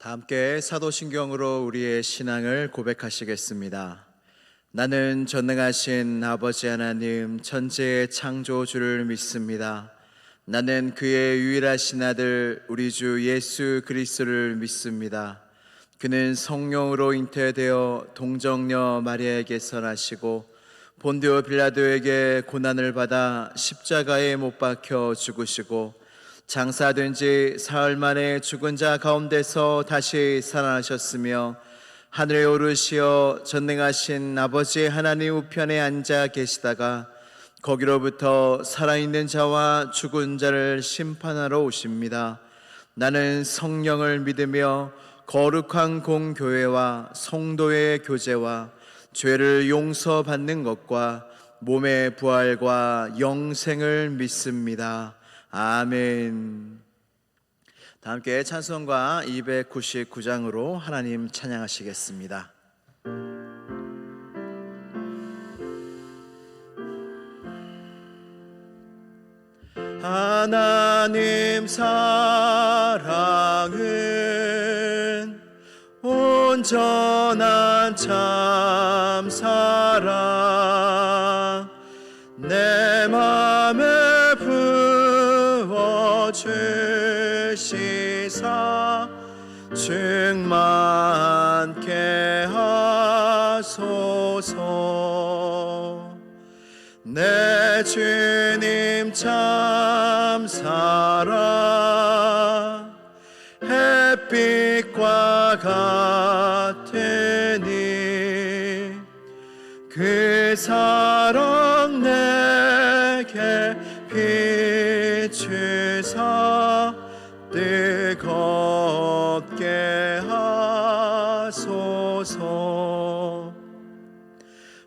다 함께 사도신경으로 우리의 신앙을 고백하시겠습니다. 나는 전능하신 아버지 하나님 천지의 창조주를 믿습니다. 나는 그의 유일하신 아들 우리 주 예수 그리스도를 믿습니다. 그는 성령으로 잉태되어 동정녀 마리아에게서 나시고 본디오 빌라도에게 고난을 받아 십자가에 못 박혀 죽으시고 장사된 지 사흘 만에 죽은 자 가운데서 다시 살아나셨으며 하늘에 오르시어 전능하신 아버지 하나님 우편에 앉아 계시다가 거기로부터 살아있는 자와 죽은 자를 심판하러 오십니다. 나는 성령을 믿으며 거룩한 공교회와 성도의 교제와 죄를 용서받는 것과 몸의 부활과 영생을 믿습니다. 아멘. 다 함께 찬송가 299장으로 하나님 찬양하시겠습니다. 하나님 사랑은 온전한 참 사랑 내 맘에 주시사 충만케 하소서. 내 주님 참 사랑 햇빛과 같으니 그 사랑 내게 비추사 뜨겁게 하소서.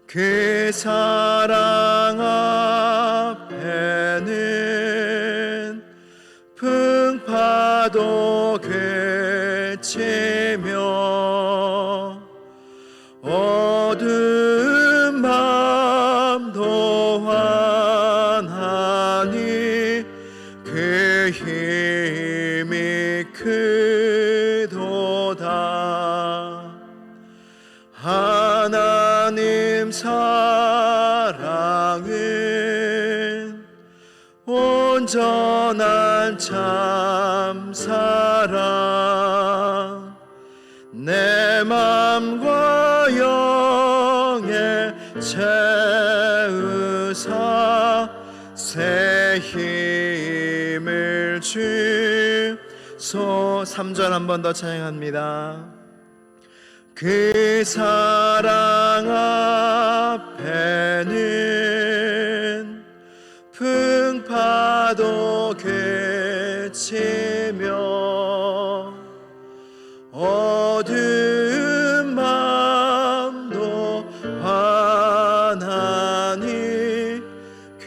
그 사랑 앞에는 풍파도 그치며 어두운 맘도 환하니 그 힘이 크도다. 하나님 사랑은 온전한 참 사랑 내 맘과 영에 채우사 새 힘을 주소. 3절 한 번 더 찬양합니다. 그 사랑 앞에는 풍파도 그치며 어두운 맘도 환하니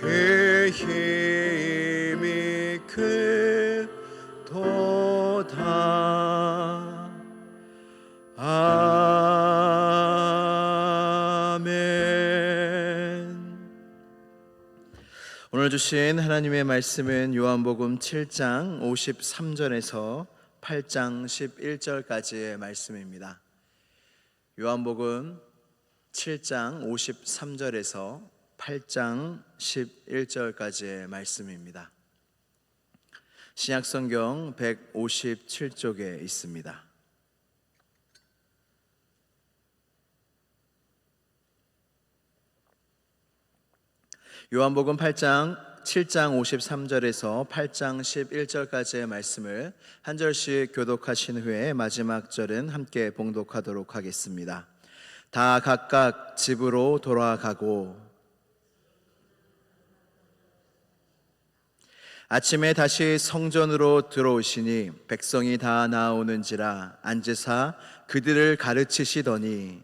그 힘이 크도다. 아멘. 오늘 주신 하나님의 말씀은 요한복음 7장 53절에서 8장 11절까지의 말씀입니다. 요한복음 7장 53절에서 8장 11절까지의 말씀입니다. 신약성경 157쪽에 있습니다. 요한복음 7장 53절에서 8장 11절까지의 말씀을 한 절씩 교독하신 후에 마지막 절은 함께 봉독하도록 하겠습니다. 다 각각 집으로 돌아가고 아침에 다시 성전으로 들어오시니 백성이 다 나오는지라 앉으사 그들을 가르치시더니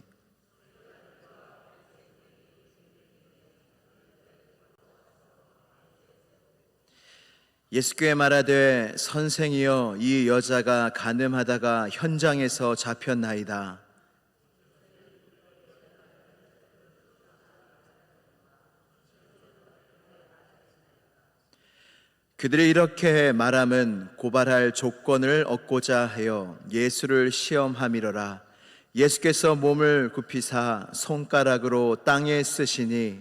예수께 말하되 선생이여 이 여자가 간음하다가 현장에서 잡혔나이다. 그들이 이렇게 말함은 고발할 조건을 얻고자 하여 예수를 시험함이로라. 예수께서 몸을 굽히사 손가락으로 땅에 쓰시니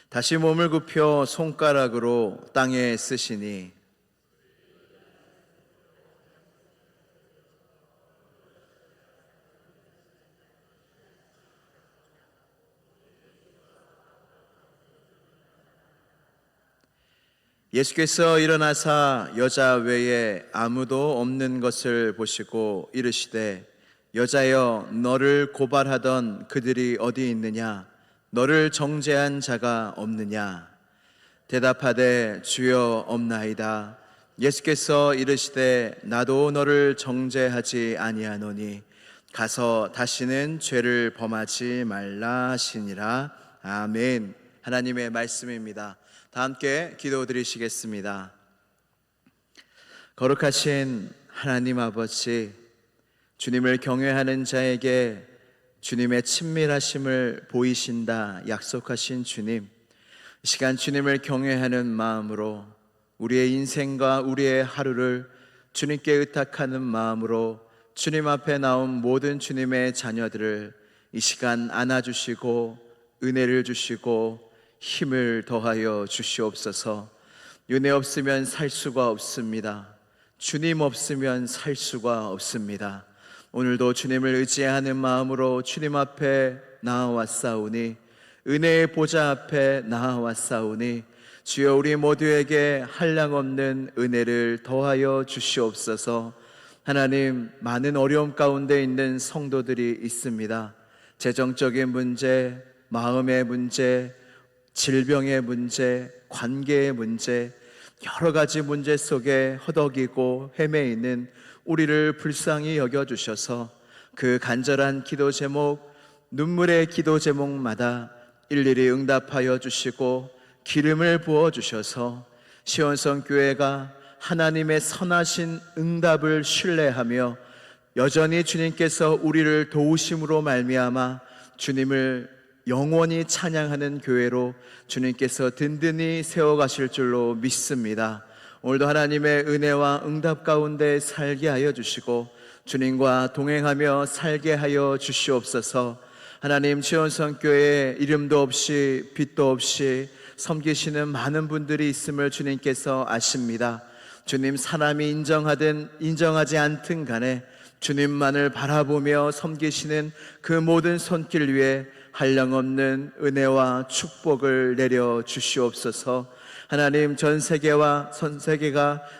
다시 몸을 굽혀 손가락으로 땅에 쓰시니 예수께서 일어나사 여자 외에 아무도 없는 것을 보시고 이르시되 여자여 너를 고발하던 그들이 어디 있느냐 너를 정죄한 자가 없느냐 대답하되 주여 없나이다. 예수께서 이르시되 나도 너를 정죄하지 아니하노니 가서 다시는 죄를 범하지 말라 하시니라. 아멘. 하나님의 말씀입니다. 다 함께 기도드리시겠습니다. 거룩하신 하나님 아버지, 주님을 경외하는 자에게 주님의 친밀하심을 보이신다 약속하신 주님, 이 시간 주님을 경외하는 마음으로 우리의 인생과 우리의 하루를 주님께 의탁하는 마음으로 주님 앞에 나온 모든 주님의 자녀들을 이 시간 안아주시고 은혜를 주시고 힘을 더하여 주시옵소서. 은혜 없으면 살 수가 없습니다. 주님 없으면 살 수가 없습니다. 오늘도 주님을 의지하는 마음으로 주님 앞에 나아왔사오니 은혜의 보좌 앞에 나아왔사오니 주여 우리 모두에게 한량없는 은혜를 더하여 주시옵소서. 하나님, 많은 어려움 가운데 있는 성도들이 있습니다. 재정적인 문제, 마음의 문제, 질병의 문제, 관계의 문제, 여러 가지 문제 속에 허덕이고 헤매이는 우리를 불쌍히 여겨주셔서 그 간절한 기도 제목, 눈물의 기도 제목마다 일일이 응답하여 주시고 기름을 부어주셔서 시온성 교회가 하나님의 선하신 응답을 신뢰하며 여전히 주님께서 우리를 도우심으로 말미암아 주님을 영원히 찬양하는 교회로 주님께서 든든히 세워가실 줄로 믿습니다. 오늘도 하나님의 은혜와 응답 가운데 살게 하여 주시고 주님과 동행하며 살게 하여 주시옵소서. 하나님, 시온성 교회에 이름도 없이 빛도 없이 섬기시는 많은 분들이 있음을 주님께서 아십니다. 주님, 사람이 인정하든 인정하지 않든 간에 주님만을 바라보며 섬기시는 그 모든 손길 위에 한량없는 은혜와 축복을 내려 주시옵소서. 하나님, 전 세계가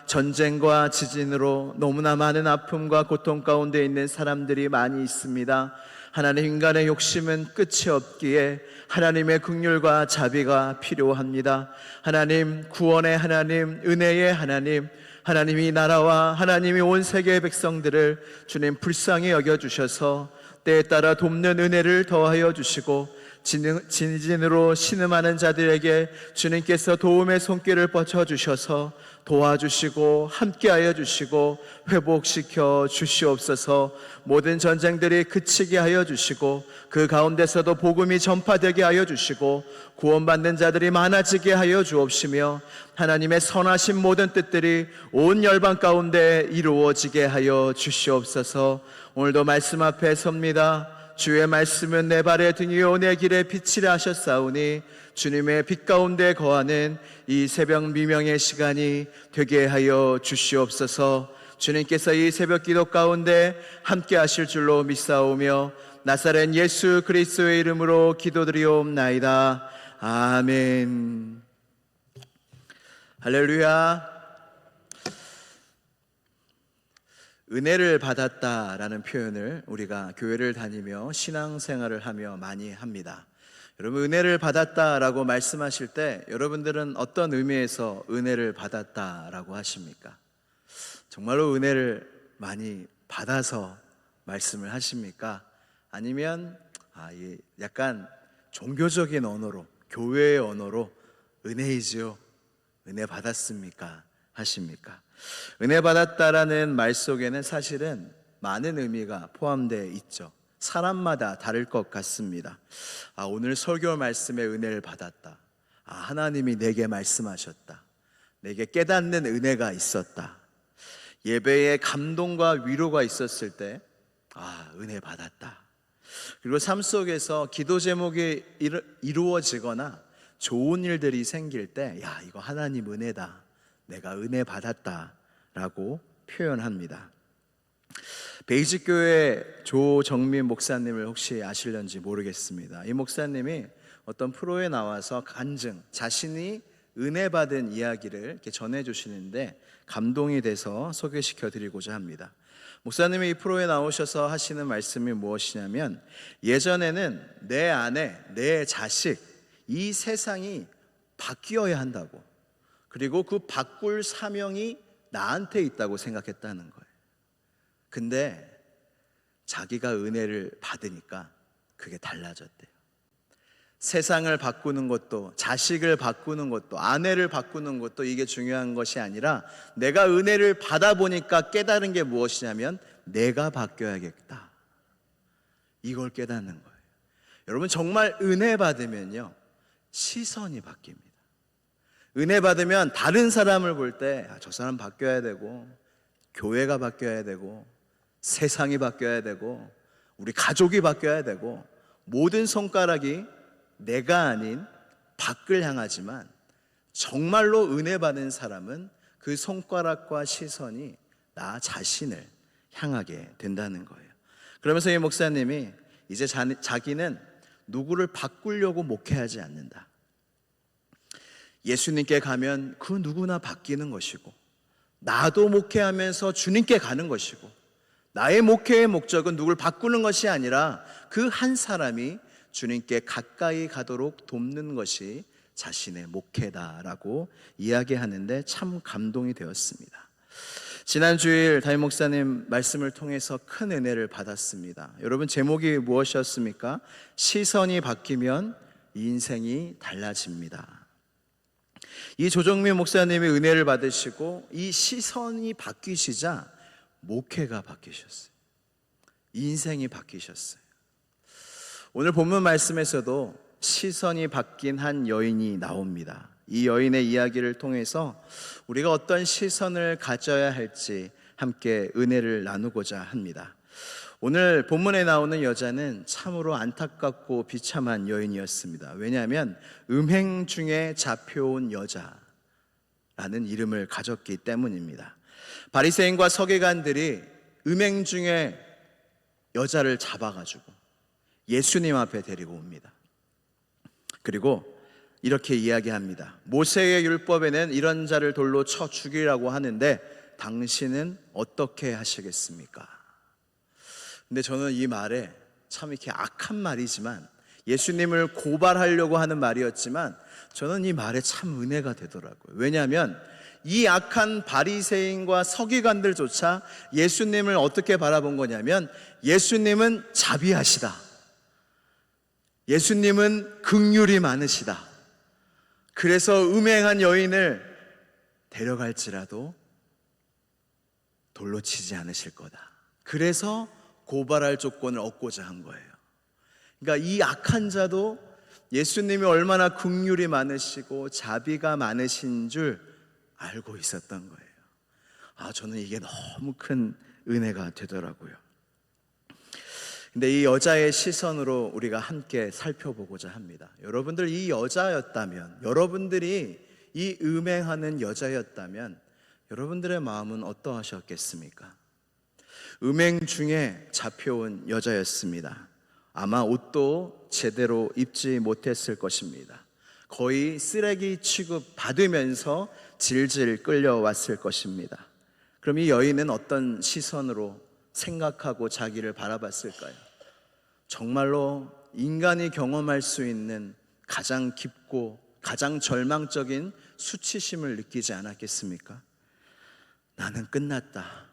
전쟁과 지진으로 너무나 많은 아픔과 고통 가운데 있는 사람들이 많이 있습니다. 하나님, 인간의 욕심은 끝이 없기에 하나님의 긍휼과 자비가 필요합니다. 하나님, 구원의 하나님, 은혜의 하나님, 하나님이 나라와 하나님이 온 세계의 백성들을 주님 불쌍히 여겨주셔서 때에 따라 돕는 은혜를 더하여 주시고 진진으로 신음하는 자들에게 주님께서 도움의 손길을 뻗쳐주셔서 도와주시고 함께하여 주시고 회복시켜 주시옵소서. 모든 전쟁들이 그치게 하여 주시고 그 가운데서도 복음이 전파되게 하여 주시고 구원받는 자들이 많아지게 하여 주옵시며 하나님의 선하신 모든 뜻들이 온 열방 가운데 이루어지게 하여 주시옵소서. 오늘도 말씀 앞에 섭니다. 주의 말씀은 내 발의 등이요 내 길에 빛이라 하셨사오니 주님의 빛 가운데 거하는 이 새벽 미명의 시간이 되게 하여 주시옵소서. 주님께서 이 새벽 기도 가운데 함께 하실 줄로 믿사오며 나사렛 예수 그리스도의 이름으로 기도드리옵나이다. 아멘. 할렐루야. 은혜를 받았다라는 표현을 우리가 교회를 다니며 신앙생활을 하며 많이 합니다. 여러분, 은혜를 받았다라고 말씀하실 때 여러분들은 어떤 의미에서 은혜를 받았다라고 하십니까? 정말로 은혜를 많이 받아서 말씀을 하십니까? 아니면 약간 종교적인 언어로, 교회의 언어로 은혜이지요, 은혜 받았습니까? 하십니까? 은혜 받았다라는 말 속에는 사실은 많은 의미가 포함되어 있죠. 사람마다 다를 것 같습니다. 오늘 설교 말씀에 은혜를 받았다. 하나님이 내게 말씀하셨다. 내게 깨닫는 은혜가 있었다. 예배에 감동과 위로가 있었을 때 은혜 받았다. 그리고 삶 속에서 기도 제목이 이루어지거나 좋은 일들이 생길 때 이거 하나님 은혜다. 내가 은혜 받았다 라고 표현합니다. 베이직교회 조정민 목사님을 혹시 아실런지 모르겠습니다. 이 목사님이 어떤 프로에 나와서 간증, 자신이 은혜 받은 이야기를 이렇게 전해주시는데 감동이 돼서 소개시켜 드리고자 합니다. 목사님이 이 프로에 나오셔서 하시는 말씀이 무엇이냐면, 예전에는 내 아내, 내 자식, 이 세상이 바뀌어야 한다고, 그리고 그 바꿀 사명이 나한테 있다고 생각했다는 거예요. 근데 자기가 은혜를 받으니까 그게 달라졌대요. 세상을 바꾸는 것도, 자식을 바꾸는 것도, 아내를 바꾸는 것도 이게 중요한 것이 아니라 내가 은혜를 받아보니까 깨달은 게 무엇이냐면 내가 바뀌어야겠다. 이걸 깨닫는 거예요. 여러분, 정말 은혜 받으면요, 시선이 바뀝니다. 은혜 받으면 다른 사람을 볼 때 저 사람 바뀌어야 되고, 교회가 바뀌어야 되고, 세상이 바뀌어야 되고, 우리 가족이 바뀌어야 되고, 모든 손가락이 내가 아닌 밖을 향하지만 정말로 은혜 받은 사람은 그 손가락과 시선이 나 자신을 향하게 된다는 거예요. 그러면서 이 목사님이 이제 자기는 누구를 바꾸려고 목회하지 않는다. 예수님께 가면 그 누구나 바뀌는 것이고, 나도 목회하면서 주님께 가는 것이고, 나의 목회의 목적은 누굴 바꾸는 것이 아니라 그 한 사람이 주님께 가까이 가도록 돕는 것이 자신의 목회다라고 이야기하는데 참 감동이 되었습니다. 지난 주일 담임 목사님 말씀을 통해서 큰 은혜를 받았습니다. 여러분, 제목이 무엇이었습니까? 시선이 바뀌면 인생이 달라집니다. 이 조정민 목사님이 은혜를 받으시고 이 시선이 바뀌시자 목회가 바뀌셨어요. 인생이 바뀌셨어요. 오늘 본문 말씀에서도 시선이 바뀐 한 여인이 나옵니다. 이 여인의 이야기를 통해서 우리가 어떤 시선을 가져야 할지 함께 은혜를 나누고자 합니다. 오늘 본문에 나오는 여자는 참으로 안타깝고 비참한 여인이었습니다. 왜냐하면 음행 중에 잡혀온 여자라는 이름을 가졌기 때문입니다. 바리새인과 서기관들이 음행 중에 여자를 잡아가지고 예수님 앞에 데리고 옵니다. 그리고 이렇게 이야기합니다. 모세의 율법에는 이런 자를 돌로 쳐 죽이라고 하는데 당신은 어떻게 하시겠습니까? 근데 저는 이 말에 참 이렇게 악한 말이지만, 예수님을 고발하려고 하는 말이었지만 저는 이 말에 참 은혜가 되더라고요. 왜냐하면 이 악한 바리새인과 서기관들조차 예수님을 어떻게 바라본 거냐면, 예수님은 자비하시다, 예수님은 긍휼이 많으시다, 그래서 음행한 여인을 데려갈지라도 돌로 치지 않으실 거다. 그래서 고발할 조건을 얻고자 한 거예요. 그러니까 이 악한 자도 예수님이 얼마나 긍휼이 많으시고 자비가 많으신 줄 알고 있었던 거예요. 저는 이게 너무 큰 은혜가 되더라고요. 근데 이 여자의 시선으로 우리가 함께 살펴보고자 합니다. 여러분들, 이 여자였다면, 여러분들이 이 음행하는 여자였다면 여러분들의 마음은 어떠하셨겠습니까? 음행 중에 잡혀온 여자였습니다. 아마 옷도 제대로 입지 못했을 것입니다. 거의 쓰레기 취급 받으면서 질질 끌려왔을 것입니다. 그럼 이 여인은 어떤 시선으로 생각하고 자기를 바라봤을까요? 정말로 인간이 경험할 수 있는 가장 깊고 가장 절망적인 수치심을 느끼지 않았겠습니까? 나는 끝났다,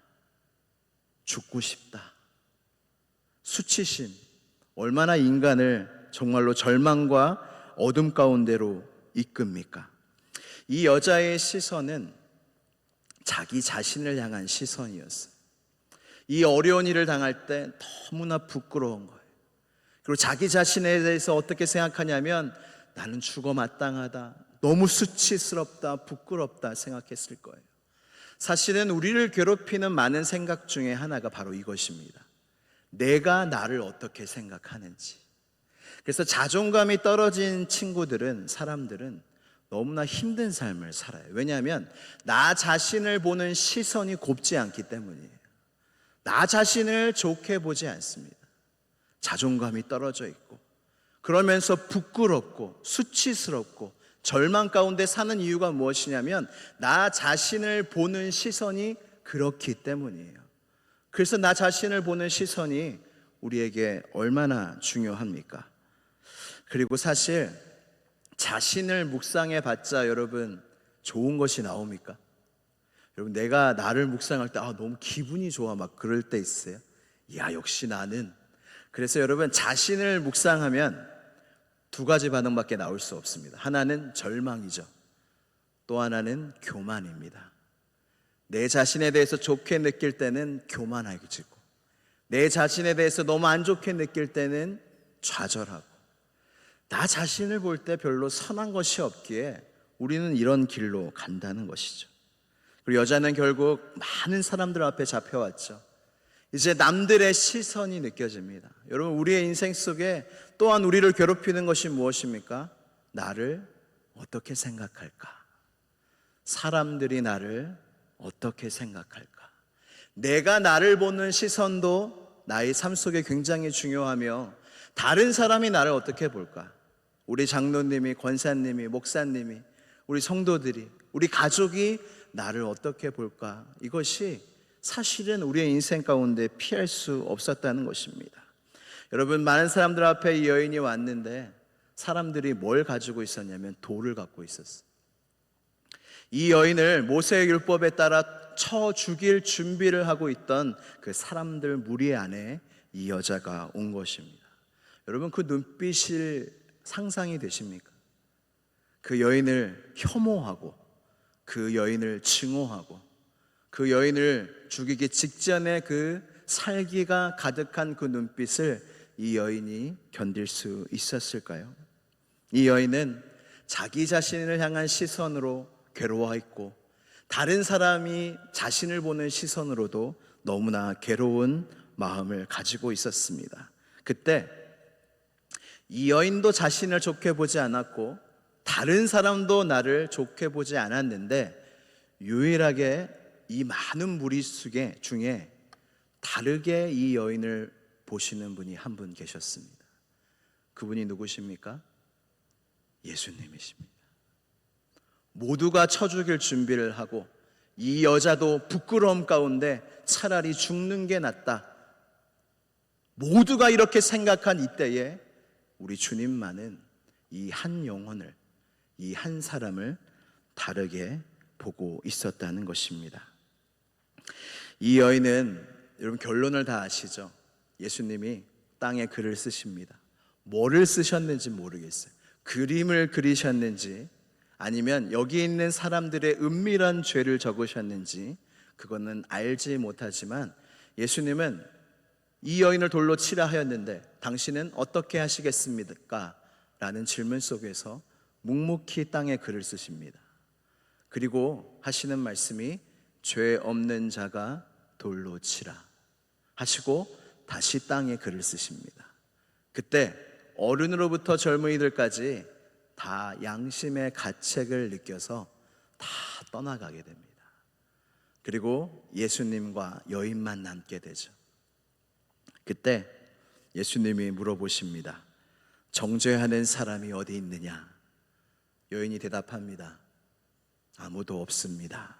죽고 싶다. 수치심, 얼마나 인간을 정말로 절망과 어둠 가운데로 이끕니까? 이 여자의 시선은 자기 자신을 향한 시선이었어요. 이 어려운 일을 당할 때 너무나 부끄러운 거예요. 그리고 자기 자신에 대해서 어떻게 생각하냐면 나는 죽어 마땅하다, 너무 수치스럽다, 부끄럽다 생각했을 거예요. 사실은 우리를 괴롭히는 많은 생각 중에 하나가 바로 이것입니다. 내가 나를 어떻게 생각하는지. 그래서 자존감이 떨어진 친구들은, 사람들은 너무나 힘든 삶을 살아요. 왜냐하면 나 자신을 보는 시선이 곱지 않기 때문이에요. 나 자신을 좋게 보지 않습니다. 자존감이 떨어져 있고, 그러면서 부끄럽고 수치스럽고 절망 가운데 사는 이유가 무엇이냐면 나 자신을 보는 시선이 그렇기 때문이에요. 그래서 나 자신을 보는 시선이 우리에게 얼마나 중요합니까? 그리고 사실 자신을 묵상해 봤자 여러분 좋은 것이 나옵니까? 여러분 내가 나를 묵상할 때 너무 기분이 좋아 막 그럴 때 있어요. 야 역시 나는. 그래서 여러분 자신을 묵상하면 두 가지 반응밖에 나올 수 없습니다. 하나는 절망이죠. 또 하나는 교만입니다. 내 자신에 대해서 좋게 느낄 때는 교만해지고, 내 자신에 대해서 너무 안 좋게 느낄 때는 좌절하고, 나 자신을 볼 때 별로 선한 것이 없기에 우리는 이런 길로 간다는 것이죠. 그리고 여자는 결국 많은 사람들 앞에 잡혀왔죠. 이제 남들의 시선이 느껴집니다. 여러분 우리의 인생 속에 또한 우리를 괴롭히는 것이 무엇입니까? 나를 어떻게 생각할까? 사람들이 나를 어떻게 생각할까? 내가 나를 보는 시선도 나의 삶 속에 굉장히 중요하며 다른 사람이 나를 어떻게 볼까? 우리 장로님이, 권사님이, 목사님이, 우리 성도들이, 우리 가족이 나를 어떻게 볼까? 이것이 사실은 우리의 인생 가운데 피할 수 없었다는 것입니다. 여러분 많은 사람들 앞에 이 여인이 왔는데 사람들이 뭘 가지고 있었냐면 돌을 갖고 있었어요. 이 여인을 모세의 율법에 따라 쳐 죽일 준비를 하고 있던 그 사람들 무리 안에 이 여자가 온 것입니다. 여러분 그 눈빛이 상상이 되십니까? 그 여인을 혐오하고, 그 여인을 증오하고, 그 여인을 죽이기 직전에 그 살기가 가득한 그 눈빛을 이 여인이 견딜 수 있었을까요? 이 여인은 자기 자신을 향한 시선으로 괴로워했고, 다른 사람이 자신을 보는 시선으로도 너무나 괴로운 마음을 가지고 있었습니다. 그때 이 여인도 자신을 좋게 보지 않았고 다른 사람도 나를 좋게 보지 않았는데 유일하게 이 많은 무리 중에 다르게 이 여인을 보시는 분이 한 분 계셨습니다. 그분이 누구십니까? 예수님이십니다. 모두가 쳐 죽일 준비를 하고 이 여자도 부끄러움 가운데 차라리 죽는 게 낫다, 모두가 이렇게 생각한 이때에 우리 주님만은 이 한 영혼을, 이 한 사람을 다르게 보고 있었다는 것입니다. 이 여인은 여러분 결론을 다 아시죠? 예수님이 땅에 글을 쓰십니다. 뭐를 쓰셨는지 모르겠어요. 그림을 그리셨는지 아니면 여기 있는 사람들의 은밀한 죄를 적으셨는지 그거는 알지 못하지만 예수님은 이 여인을 돌로 치라 하였는데 당신은 어떻게 하시겠습니까? 라는 질문 속에서 묵묵히 땅에 글을 쓰십니다. 그리고 하시는 말씀이 죄 없는 자가 돌로 치라 하시고 다시 땅에 글을 쓰십니다. 그때 어른으로부터 젊은이들까지 다 양심의 가책을 느껴서 다 떠나가게 됩니다. 그리고 예수님과 여인만 남게 되죠. 그때 예수님이 물어보십니다. 정죄하는 사람이 어디 있느냐? 여인이 대답합니다. 아무도 없습니다.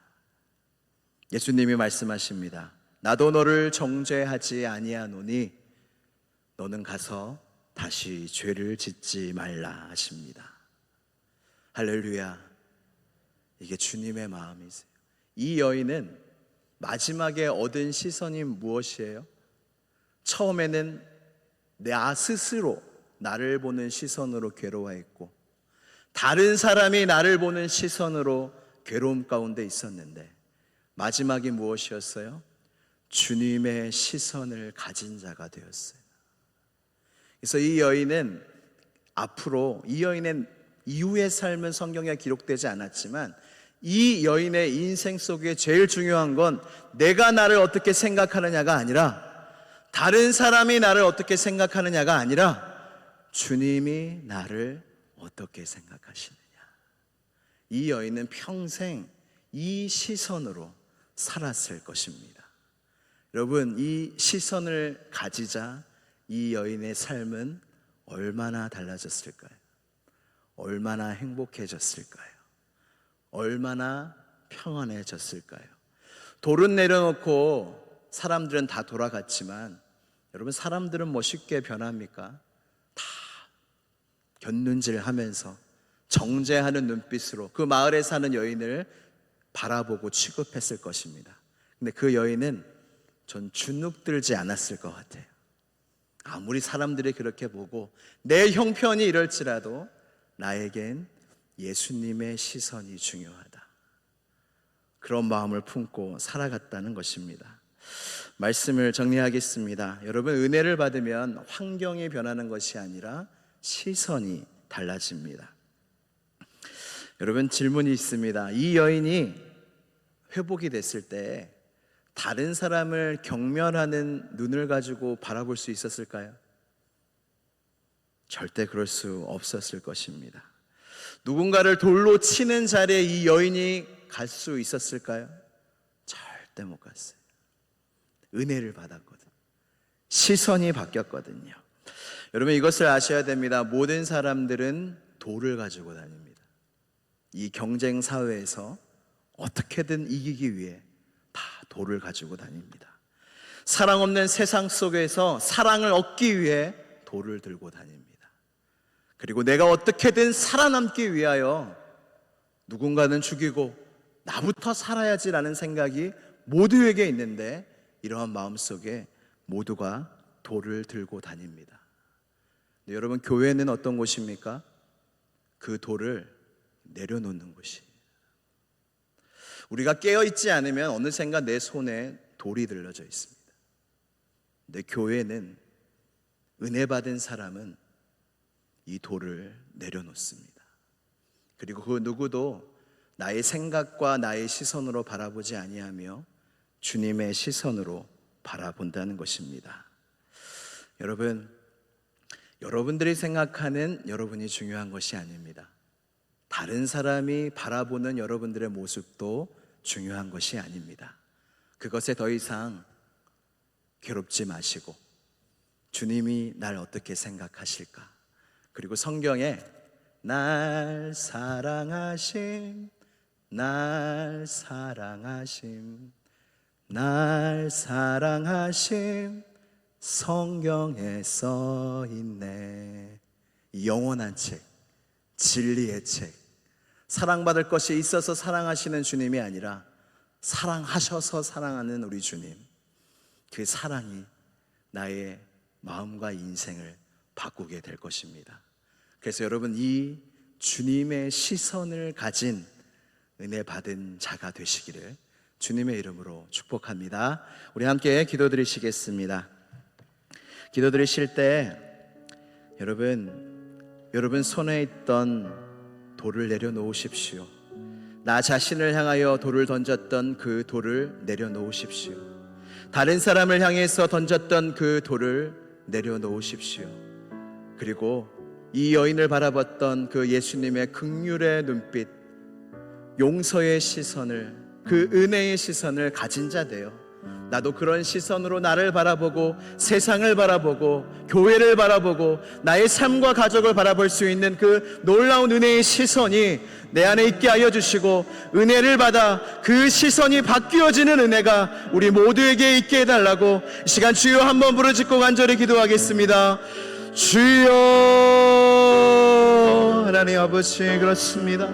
예수님이 말씀하십니다. 나도 너를 정죄하지 아니하노니 너는 가서 다시 죄를 짓지 말라 하십니다. 할렐루야. 이게 주님의 마음이세요. 이 여인은 마지막에 얻은 시선이 무엇이에요? 처음에는 나 스스로 나를 보는 시선으로 괴로워했고 다른 사람이 나를 보는 시선으로 괴로움 가운데 있었는데 마지막이 무엇이었어요? 주님의 시선을 가진 자가 되었어요. 그래서 이 여인은 앞으로, 이 여인의 이후의 삶은 성경에 기록되지 않았지만 이 여인의 인생 속에 제일 중요한 건 내가 나를 어떻게 생각하느냐가 아니라, 다른 사람이 나를 어떻게 생각하느냐가 아니라 주님이 나를 어떻게 생각하시느냐. 이 여인은 평생 이 시선으로 살았을 것입니다. 여러분, 이 시선을 가지자 이 여인의 삶은 얼마나 달라졌을까요? 얼마나 행복해졌을까요? 얼마나 평안해졌을까요? 돌은 내려놓고 사람들은 다 돌아갔지만, 여러분, 사람들은 뭐 쉽게 변합니까? 다 곁눈질하면서 정죄하는 눈빛으로 그 마을에 사는 여인을 바라보고 취급했을 것입니다. 근데 그 여인은 전 주눅들지 않았을 것 같아요. 아무리 사람들이 그렇게 보고 내 형편이 이럴지라도 나에겐 예수님의 시선이 중요하다, 그런 마음을 품고 살아갔다는 것입니다. 말씀을 정리하겠습니다. 여러분, 은혜를 받으면 환경이 변하는 것이 아니라 시선이 달라집니다. 여러분, 질문이 있습니다. 이 여인이 회복이 됐을 때 다른 사람을 경멸하는 눈을 가지고 바라볼 수 있었을까요? 절대 그럴 수 없었을 것입니다. 누군가를 돌로 치는 자리에 이 여인이 갈 수 있었을까요? 절대 못 갔어요. 은혜를 받았거든요. 시선이 바뀌었거든요. 여러분, 이것을 아셔야 됩니다. 모든 사람들은 돌을 가지고 다닙니다. 이 경쟁 사회에서 어떻게든 이기기 위해 다 돌을 가지고 다닙니다. 사랑 없는 세상 속에서 사랑을 얻기 위해 돌을 들고 다닙니다. 그리고 내가 어떻게든 살아남기 위하여 누군가는 죽이고 나부터 살아야지라는 생각이 모두에게 있는데, 이러한 마음속에 모두가 돌을 들고 다닙니다. 근데 여러분, 교회는 어떤 곳입니까? 그 돌을 내려놓는 곳이에요. 우리가 깨어있지 않으면 어느샌가 내 손에 돌이 들려져 있습니다. 근데 교회는, 은혜 받은 사람은 이 돌을 내려놓습니다. 그리고 그 누구도 나의 생각과 나의 시선으로 바라보지 아니하며 주님의 시선으로 바라본다는 것입니다. 여러분, 여러분들이 생각하는 여러분이 중요한 것이 아닙니다. 다른 사람이 바라보는 여러분들의 모습도 중요한 것이 아닙니다. 그것에 더 이상 괴롭지 마시고 주님이 날 어떻게 생각하실까? 그리고 성경에 날 사랑하심, 날 사랑하심, 날 사랑하심, 성경에 써 있네. 영원한 책, 진리의 책, 사랑받을 것이 있어서 사랑하시는 주님이 아니라 사랑하셔서 사랑하는 우리 주님, 그 사랑이 나의 마음과 인생을 바꾸게 될 것입니다. 그래서 여러분, 이 주님의 시선을 가진 은혜 받은 자가 되시기를 주님의 이름으로 축복합니다. 우리 함께 기도드리시겠습니다. 기도드리실 때 여러분 손에 있던 돌을 내려놓으십시오. 나 자신을 향하여 돌을 던졌던 그 돌을 내려놓으십시오. 다른 사람을 향해서 던졌던 그 돌을 내려놓으십시오. 그리고 이 여인을 바라봤던 그 예수님의 긍휼의 눈빛, 용서의 시선을, 그 은혜의 시선을 가진 자 되어 나도 그런 시선으로 나를 바라보고 세상을 바라보고 교회를 바라보고 나의 삶과 가족을 바라볼 수 있는 그 놀라운 은혜의 시선이 내 안에 있게 하여 주시고, 은혜를 받아 그 시선이 바뀌어지는 은혜가 우리 모두에게 있게 해달라고 이 시간 주여 한번 부르짖고 간절히 기도하겠습니다. 주여. 하나님 아버지, 그렇습니다.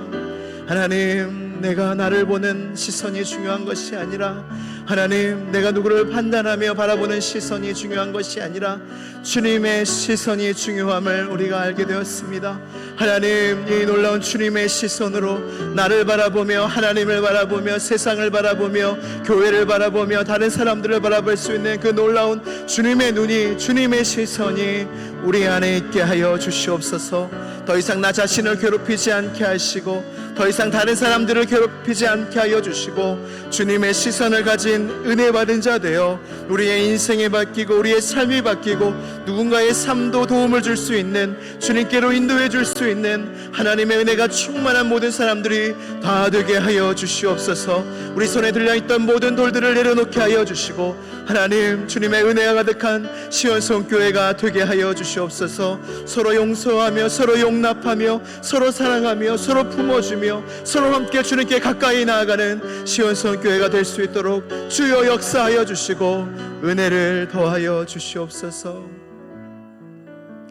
하나님, 내가 나를 보는 시선이 중요한 것이 아니라 하나님, 내가 누구를 판단하며 바라보는 시선이 중요한 것이 아니라 주님의 시선이 중요함을 우리가 알게 되었습니다. 하나님, 이 놀라운 주님의 시선으로 나를 바라보며, 하나님을 바라보며, 세상을 바라보며, 교회를 바라보며, 다른 사람들을 바라볼 수 있는 그 놀라운 주님의 눈이, 주님의 시선이 우리 안에 있게 하여 주시옵소서. 더 이상 나 자신을 괴롭히지 않게 하시고, 더 이상 다른 사람들을 괴롭히지 않게 하여 주시고, 주님의 시선을 가진 은혜 받은 자 되어 우리의 인생이 바뀌고, 우리의 삶이 바뀌고, 누군가의 삶도 도움을 줄 수 있는, 주님께로 인도해 줄 수 있는 하나님의 은혜가 충만한 모든 사람들이 다 되게 하여 주시옵소서. 우리 손에 들려있던 모든 돌들을 내려놓게 하여 주시고, 하나님, 주님의 은혜가 가득한 시온성교회가 되게 하여 주시옵소서. 서로 용서하며, 서로 용납하며, 서로 사랑하며, 서로 품어주며, 서로 함께 주님께 가까이 나아가는 시온성교회가 될 수 있도록 주여 역사하여 주시고 은혜를 더하여 주시옵소서.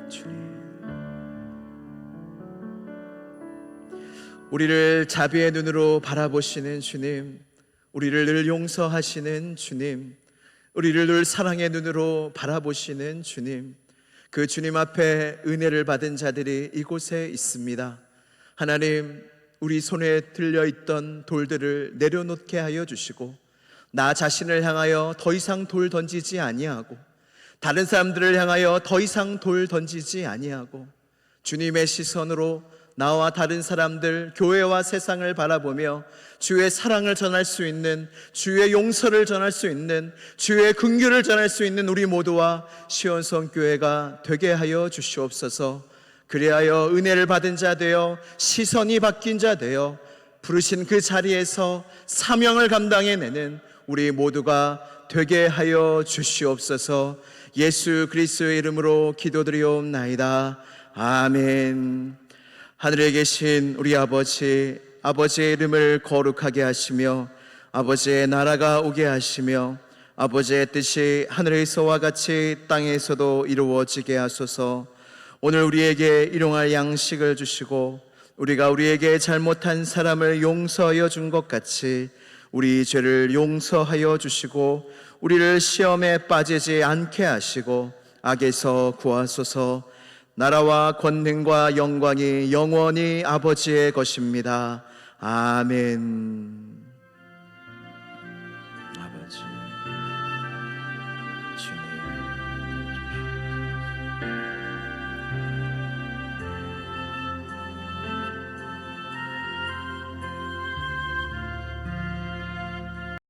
주님, 우리를 자비의 눈으로 바라보시는 주님, 우리를 늘 용서하시는 주님, 우리를 늘 사랑의 눈으로 바라보시는 주님, 그 주님 앞에 은혜를 받은 자들이 이곳에 있습니다. 하나님, 우리 손에 들려있던 돌들을 내려놓게 하여 주시고, 나 자신을 향하여 더 이상 돌 던지지 아니하고, 다른 사람들을 향하여 더 이상 돌 던지지 아니하고, 주님의 시선으로 나와 다른 사람들, 교회와 세상을 바라보며 주의 사랑을 전할 수 있는, 주의 용서를 전할 수 있는, 주의 긍휼을 전할 수 있는 우리 모두와 시온성교회가 되게 하여 주시옵소서. 그리하여 은혜를 받은 자 되어, 시선이 바뀐 자 되어, 부르신 그 자리에서 사명을 감당해내는 우리 모두가 되게 하여 주시옵소서. 예수 그리스도의 이름으로 기도드리옵나이다. 아멘. 하늘에 계신 우리 아버지, 아버지의 이름을 거룩하게 하시며 아버지의 나라가 오게 하시며 아버지의 뜻이 하늘에서와 같이 땅에서도 이루어지게 하소서. 오늘 우리에게 일용할 양식을 주시고 우리가 우리에게 잘못한 사람을 용서하여 준 것 같이 우리 죄를 용서하여 주시고 우리를 시험에 빠지지 않게 하시고 악에서 구하소서. 나라와 권능과 영광이 영원히 아버지의 것입니다. 아멘.